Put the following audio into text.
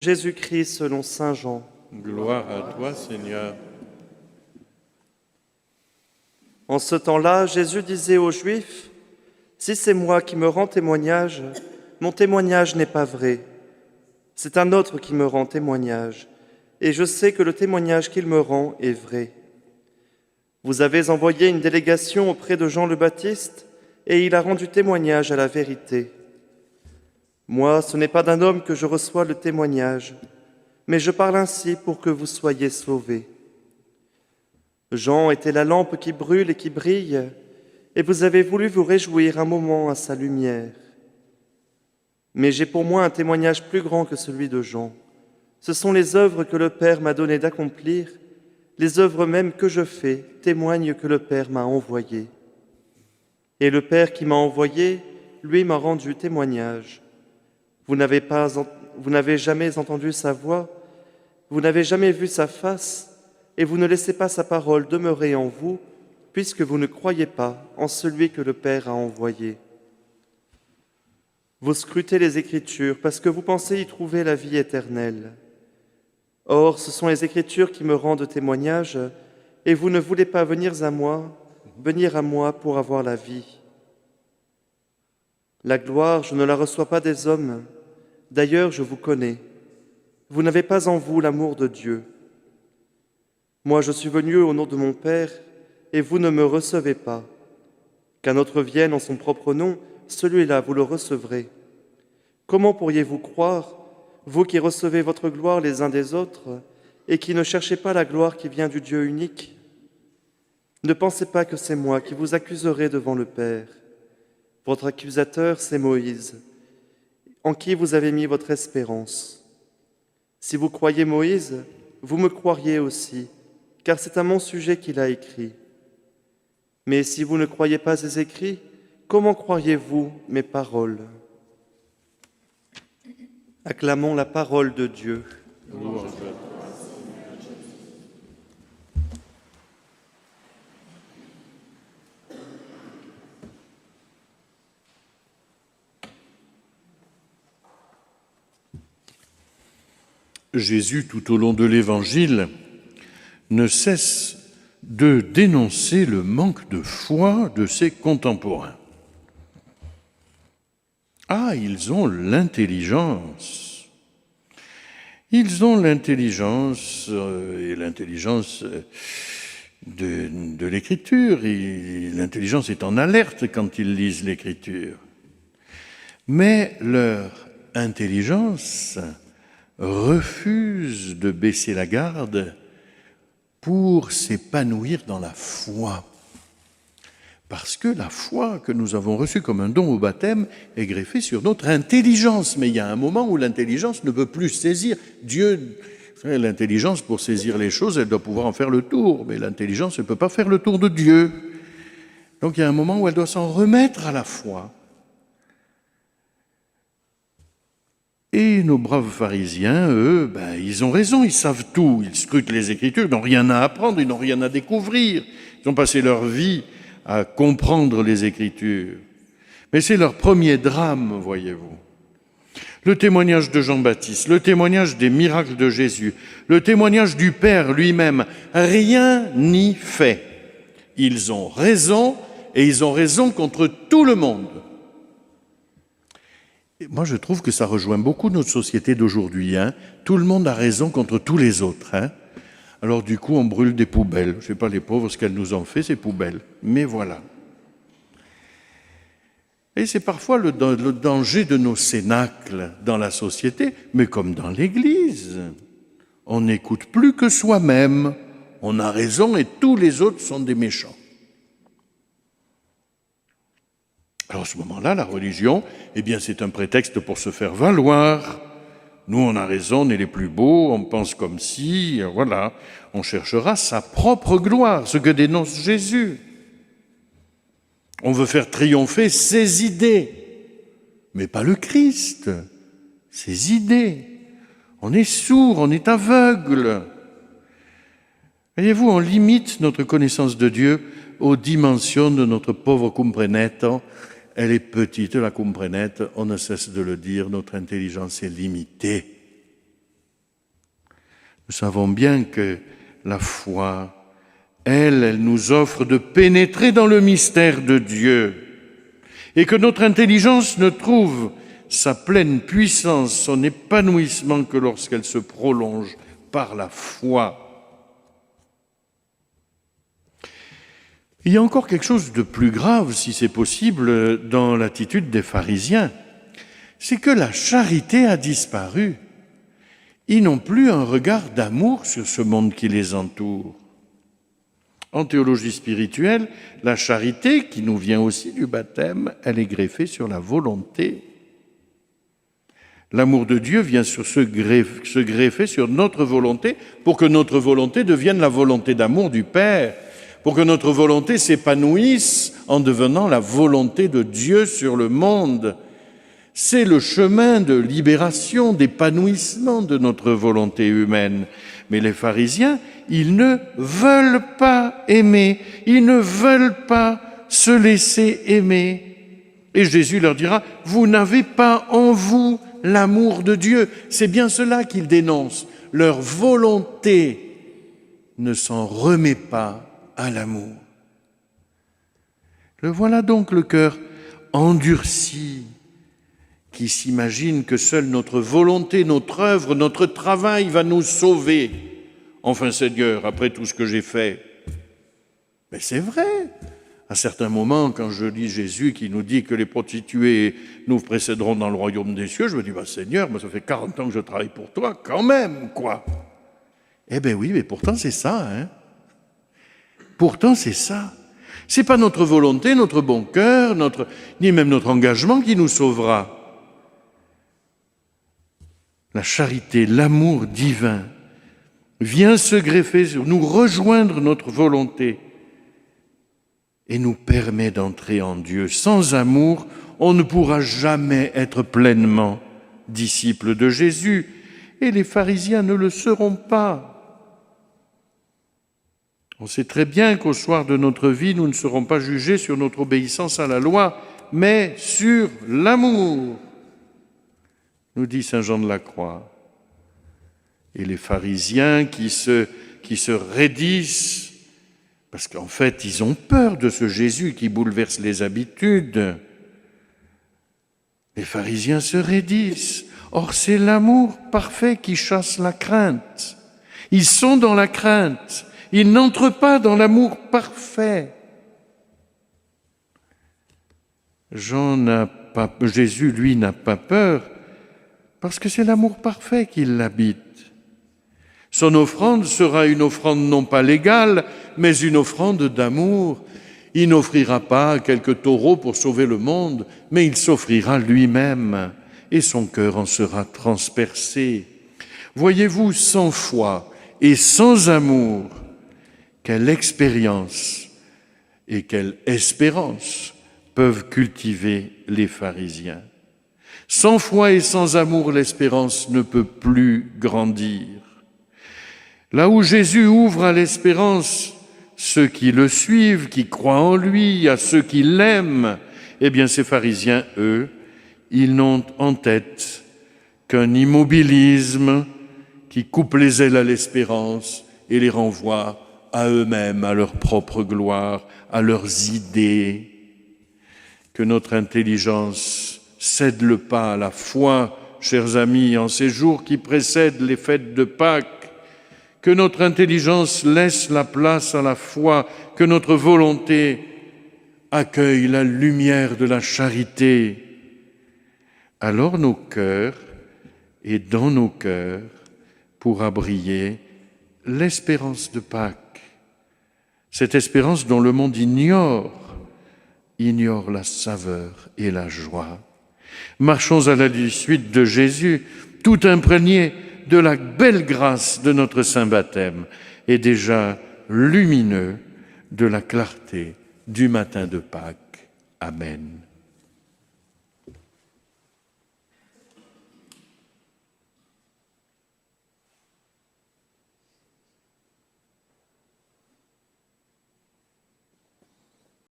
Jésus-Christ selon saint Jean. Gloire à toi, Seigneur. En ce temps-là, Jésus disait aux Juifs, « Si c'est moi qui me rends témoignage, mon témoignage n'est pas vrai. C'est un autre qui me rend témoignage, et je sais que le témoignage qu'il me rend est vrai. Vous avez envoyé une délégation auprès de Jean le Baptiste, et il a rendu témoignage à la vérité. Moi, ce n'est pas d'un homme que je reçois le témoignage, mais je parle ainsi pour que vous soyez sauvés. Jean était la lampe qui brûle et qui brille, et vous avez voulu vous réjouir un moment à sa lumière. Mais j'ai pour moi un témoignage plus grand que celui de Jean. Ce sont les œuvres que le Père m'a donné d'accomplir, les œuvres mêmes que je fais témoignent que le Père m'a envoyé. Et le Père qui m'a envoyé, lui m'a rendu témoignage. Vous n'avez jamais entendu sa voix, vous n'avez jamais vu sa face, et vous ne laissez pas sa parole demeurer en vous, puisque vous ne croyez pas en celui que le Père a envoyé. Vous scrutez les Écritures parce que vous pensez y trouver la vie éternelle. Or, ce sont les Écritures qui me rendent témoignage, et vous ne voulez pas venir à moi pour avoir la vie. La gloire, je ne la reçois pas des hommes. D'ailleurs, je vous connais. Vous n'avez pas en vous l'amour de Dieu. Moi, je suis venu au nom de mon Père, et vous ne me recevez pas. Qu'un autre vienne en son propre nom, celui-là, vous le recevrez. Comment pourriez-vous croire, vous qui recevez votre gloire les uns des autres, et qui ne cherchez pas la gloire qui vient du Dieu unique? Ne pensez pas que c'est moi qui vous accuserai devant le Père. Votre accusateur, c'est Moïse, en qui vous avez mis votre espérance. Si vous croyez Moïse, vous me croiriez aussi, car c'est à mon sujet qu'il a écrit. Mais si vous ne croyez pas ces écrits, comment croiriez-vous mes paroles? Acclamons la parole de Dieu. Gloire à toi. Jésus, tout au long de l'Évangile, ne cesse de dénoncer le manque de foi de ses contemporains. Ah, ils ont l'intelligence. Ils ont l'intelligence et l'intelligence de l'Écriture. L'intelligence est en alerte quand ils lisent l'Écriture. Mais leur intelligence refuse de baisser la garde pour s'épanouir dans la foi. Parce que la foi que nous avons reçue comme un don au baptême est greffée sur notre intelligence. Mais il y a un moment où l'intelligence ne peut plus saisir. Dieu, l'intelligence, pour saisir les choses, elle doit pouvoir en faire le tour. Mais l'intelligence ne peut pas faire le tour de Dieu. Donc il y a un moment où elle doit s'en remettre à la foi. Et nos braves pharisiens, eux, ils ont raison, ils savent tout. Ils scrutent les Écritures, ils n'ont rien à apprendre, ils n'ont rien à découvrir. Ils ont passé leur vie à comprendre les Écritures. Mais c'est leur premier drame, voyez-vous. Le témoignage de Jean-Baptiste, le témoignage des miracles de Jésus, le témoignage du Père lui-même, rien n'y fait. Ils ont raison, et ils ont raison contre tout le monde. Et moi, je trouve que ça rejoint beaucoup notre société d'aujourd'hui. Tout le monde a raison contre tous les autres. Alors du coup, on brûle des poubelles. Je ne sais pas les pauvres ce qu'elles nous ont fait, ces poubelles. Mais voilà. Et c'est parfois le danger de nos cénacles dans la société, mais comme dans l'Église. On n'écoute plus que soi-même. On a raison et tous les autres sont des méchants. Alors à ce moment-là, la religion, c'est un prétexte pour se faire valoir. Nous, on a raison, on est les plus beaux, on pense comme si, voilà. On cherchera sa propre gloire, ce que dénonce Jésus. On veut faire triompher ses idées, mais pas le Christ, ses idées. On est sourd, on est aveugle. Voyez-vous, on limite notre connaissance de Dieu aux dimensions de notre pauvre comprenetto. Elle est petite, la comprenette, on ne cesse de le dire, notre intelligence est limitée. Nous savons bien que la foi, elle nous offre de pénétrer dans le mystère de Dieu et que notre intelligence ne trouve sa pleine puissance, son épanouissement que lorsqu'elle se prolonge par la foi. Il y a encore quelque chose de plus grave, si c'est possible, dans l'attitude des pharisiens. C'est que la charité a disparu. Ils n'ont plus un regard d'amour sur ce monde qui les entoure. En théologie spirituelle, la charité, qui nous vient aussi du baptême, elle est greffée sur la volonté. L'amour de Dieu vient se greffer sur notre volonté pour que notre volonté devienne la volonté d'amour du Père, pour que notre volonté s'épanouisse en devenant la volonté de Dieu sur le monde. C'est le chemin de libération, d'épanouissement de notre volonté humaine. Mais les pharisiens, ils ne veulent pas aimer, ils ne veulent pas se laisser aimer. Et Jésus leur dira, vous n'avez pas en vous l'amour de Dieu. C'est bien cela qu'ils dénoncent. Leur volonté ne s'en remet pas à l'amour. Le voilà donc le cœur endurci, qui s'imagine que seule notre volonté, notre œuvre, notre travail va nous sauver. Enfin, Seigneur, après tout ce que j'ai fait. Mais c'est vrai. À certains moments, quand je lis Jésus qui nous dit que les prostituées nous précéderont dans le royaume des cieux, je me dis, Seigneur, ça fait 40 ans que je travaille pour toi, quand même, quoi. Eh bien oui, mais pourtant c'est ça, hein. Pourtant c'est ça. C'est pas notre volonté, notre bon cœur, ni même notre engagement qui nous sauvera. La charité, l'amour divin vient se greffer sur nous, rejoindre notre volonté et nous permet d'entrer en Dieu. Sans amour, on ne pourra jamais être pleinement disciple de Jésus et les pharisiens ne le seront pas. On sait très bien qu'au soir de notre vie, nous ne serons pas jugés sur notre obéissance à la loi, mais sur l'amour, nous dit saint Jean de la Croix. Et les pharisiens qui se raidissent, parce qu'en fait, ils ont peur de ce Jésus qui bouleverse les habitudes. Les pharisiens se raidissent. Or, c'est l'amour parfait qui chasse la crainte. Ils sont dans la crainte. Ils n'entrent pas dans l'amour parfait. Jésus, lui, n'a pas peur parce que c'est l'amour parfait qui l'habite. Son offrande sera une offrande non pas légale, mais une offrande d'amour. Il n'offrira pas quelques taureaux pour sauver le monde, mais il s'offrira lui-même et son cœur en sera transpercé. Voyez-vous, sans foi et sans amour, quelle expérience et quelle espérance peuvent cultiver les pharisiens. Sans foi et sans amour, l'espérance ne peut plus grandir. Là où Jésus ouvre à l'espérance ceux qui le suivent, qui croient en lui, à ceux qui l'aiment, eh bien ces pharisiens, eux, ils n'ont en tête qu'un immobilisme qui coupe les ailes à l'espérance et les renvoie à eux-mêmes, à leur propre gloire, à leurs idées. Que notre intelligence cède le pas à la foi, chers amis, en ces jours qui précèdent les fêtes de Pâques. Que notre intelligence laisse la place à la foi, que notre volonté accueille la lumière de la charité. Alors nos cœurs, et dans nos cœurs, pourra briller l'espérance de Pâques. Cette espérance dont le monde ignore la saveur et la joie. Marchons à la suite de Jésus, tout imprégné de la belle grâce de notre saint baptême et déjà lumineux de la clarté du matin de Pâques. Amen.